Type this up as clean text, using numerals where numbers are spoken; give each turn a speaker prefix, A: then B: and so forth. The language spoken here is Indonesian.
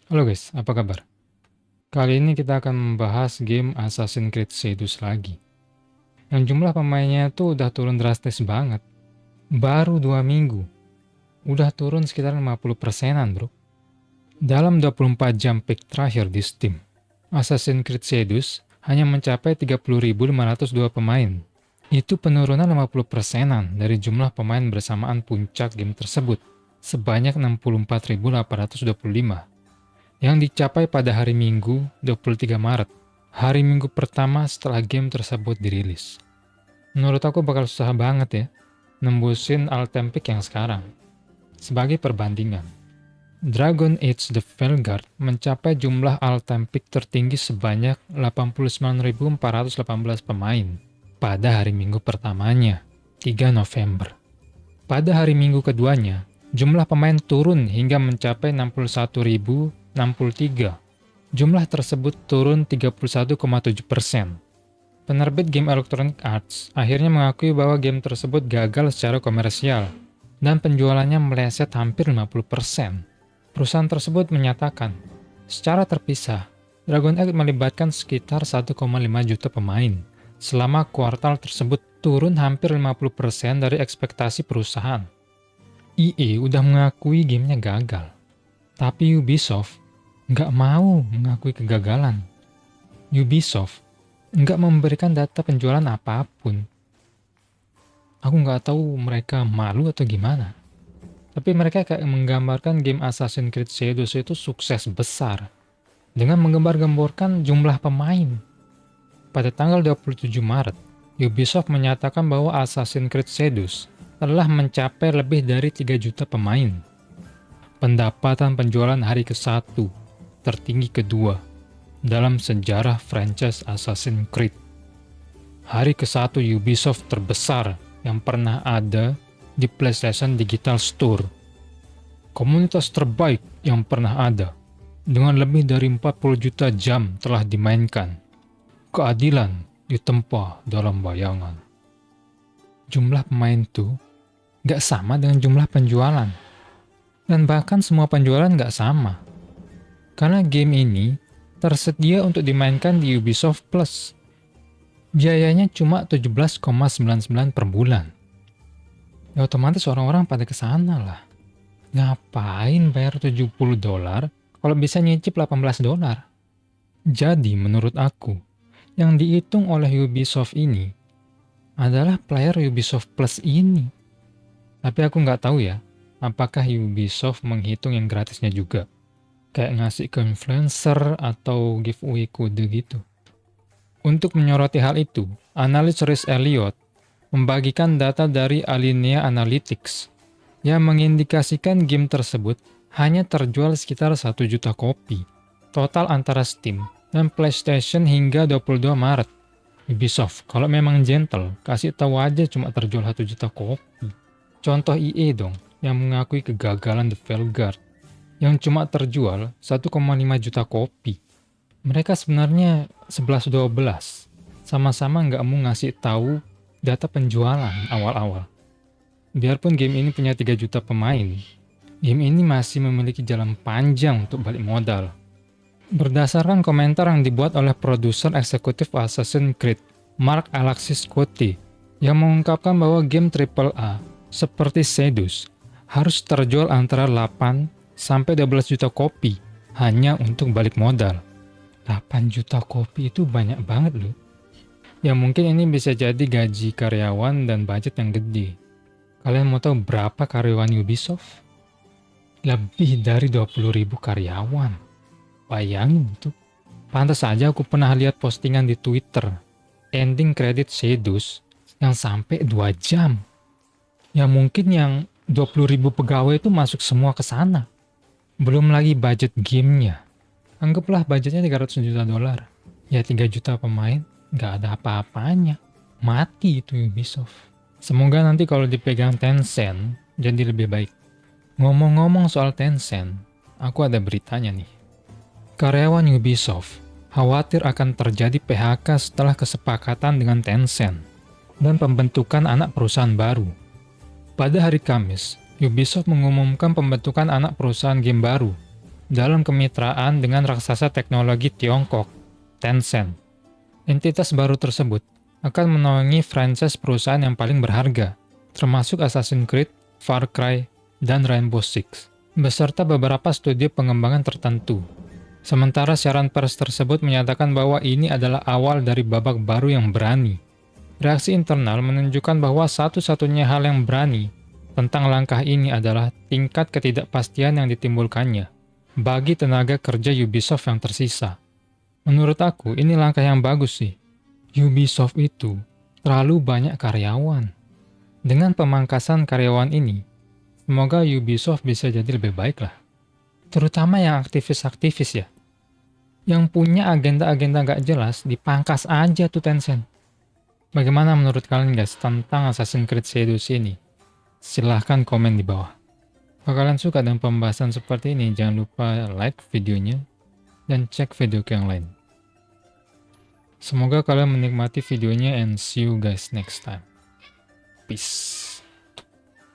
A: Halo guys, apa kabar? Kali ini kita akan membahas game Assassin's Creed Shadows lagi. Yang jumlah pemainnya tuh udah turun drastis banget. Baru 2 minggu, udah turun sekitar 50%-an bro. Dalam 24 jam peak terakhir di Steam, Assassin's Creed Shadows hanya mencapai 30.502 pemain. Itu penurunan 50%-an dari jumlah pemain bersamaan puncak game tersebut, sebanyak 64.825. Yang dicapai pada hari Minggu 23 Maret, hari Minggu pertama setelah game tersebut dirilis. Menurut aku bakal susah banget ya, nembusin all-time peak yang sekarang. Sebagai perbandingan, Dragon Age The Veilguard mencapai jumlah all-time peak tertinggi sebanyak 89.418 pemain pada hari Minggu pertamanya, 3 November. Pada hari Minggu keduanya, jumlah pemain turun hingga mencapai 61.063. Jumlah tersebut turun 31,7%. Penerbit game Electronic Arts akhirnya mengakui bahwa game tersebut gagal secara komersial dan penjualannya meleset hampir 50%. Perusahaan tersebut menyatakan, secara terpisah, Dragon Age melibatkan sekitar 1,5 juta pemain. Selama kuartal tersebut turun hampir 50% dari ekspektasi perusahaan. EA udah mengakui gamenya gagal, tapi Ubisoft nggak mau mengakui kegagalan. Ubisoft nggak memberikan data penjualan apapun. Aku nggak tahu mereka malu atau gimana. Tapi mereka kayak menggambarkan game Assassin's Creed Shadows itu sukses besar dengan menggembar-gemborkan jumlah pemain. Pada tanggal 27 Maret, Ubisoft menyatakan bahwa Assassin's Creed Shadows telah mencapai lebih dari 3 juta pemain. Pendapatan penjualan hari ke-1 tertinggi kedua dalam sejarah franchise Assassin's Creed. Hari ke-1 Ubisoft terbesar yang pernah ada di PlayStation Digital Store. Komunitas terbaik yang pernah ada, dengan lebih dari 40 juta jam telah dimainkan. Keadilan ditempa dalam bayangan. Jumlah pemain tuh gak sama dengan jumlah penjualan. Dan bahkan semua penjualan gak sama. Karena game ini tersedia untuk dimainkan di Ubisoft Plus. Biayanya cuma 17,99 per bulan. Ya otomatis orang-orang pada kesana lah. Ngapain bayar $70 kalau bisa nyicip $18? Jadi menurut aku, yang dihitung oleh Ubisoft ini adalah player Ubisoft Plus ini. Tapi aku nggak tahu ya, apakah Ubisoft menghitung yang gratisnya juga. Kayak ngasih ke influencer atau giveaway kode gitu. Untuk menyoroti hal itu, analis Rhys Elliott membagikan data dari Alinea Analytics yang mengindikasikan game tersebut hanya terjual sekitar 1 juta kopi total antara Steam dan PlayStation hingga 22 Maret. Ubisoft, kalau memang gentle, kasih tahu aja cuma terjual 1 juta kopi. Contoh EA dong, yang mengakui kegagalan The Veilguard, yang cuma terjual 1,5 juta kopi. Mereka sebenarnya 11-12, sama-sama nggak mau ngasih tahu data penjualan awal-awal. Biarpun game ini punya 3 juta pemain, game ini masih memiliki jalan panjang untuk balik modal. Berdasarkan komentar yang dibuat oleh produser eksekutif Assassin's Creed, Mark Alexis Cote, yang mengungkapkan bahwa game AAA seperti Shadows harus terjual antara 8-12 juta kopi hanya untuk balik modal. 8 juta kopi itu banyak banget loh. Ya mungkin ini bisa jadi gaji karyawan dan budget yang gede. Kalian mau tahu berapa karyawan Ubisoft? Lebih dari 20.000 karyawan. Bayangin tuh. Pantas saja aku pernah lihat postingan di Twitter. Ending credit Shadows yang sampai 2 jam. Ya mungkin yang 20.000 pegawai itu masuk semua ke sana. Belum lagi budget gamenya. Anggaplah budgetnya $300 juta. Ya 3 juta pemain, nggak ada apa-apanya. Mati itu Ubisoft. Semoga nanti kalau dipegang Tencent, jadi lebih baik. Ngomong-ngomong soal Tencent, aku ada beritanya nih. Karyawan Ubisoft khawatir akan terjadi PHK setelah kesepakatan dengan Tencent dan pembentukan anak perusahaan baru. Pada hari Kamis, Ubisoft mengumumkan pembentukan anak perusahaan game baru dalam kemitraan dengan raksasa teknologi Tiongkok, Tencent. Entitas baru tersebut akan menaungi franchise perusahaan yang paling berharga, termasuk Assassin's Creed, Far Cry, dan Rainbow Six, beserta beberapa studio pengembangan tertentu. Sementara siaran pers tersebut menyatakan bahwa ini adalah awal dari babak baru yang berani. Reaksi internal menunjukkan bahwa satu-satunya hal yang berani tentang langkah ini adalah tingkat ketidakpastian yang ditimbulkannya bagi tenaga kerja Ubisoft yang tersisa. Menurut aku, ini langkah yang bagus sih. Ubisoft itu terlalu banyak karyawan. Dengan pemangkasan karyawan ini, semoga Ubisoft bisa jadi lebih baik lah. Terutama yang aktivis-aktivis ya. Yang punya agenda-agenda gak jelas, dipangkas aja tuh Tencent. Bagaimana menurut kalian guys tentang Assassin's Creed Shadows ini? Silahkan komen di bawah. Kalau kalian suka dengan pembahasan seperti ini, jangan lupa like videonya dan cek video yang lain. Semoga kalian menikmati videonya and see you guys next time. Peace.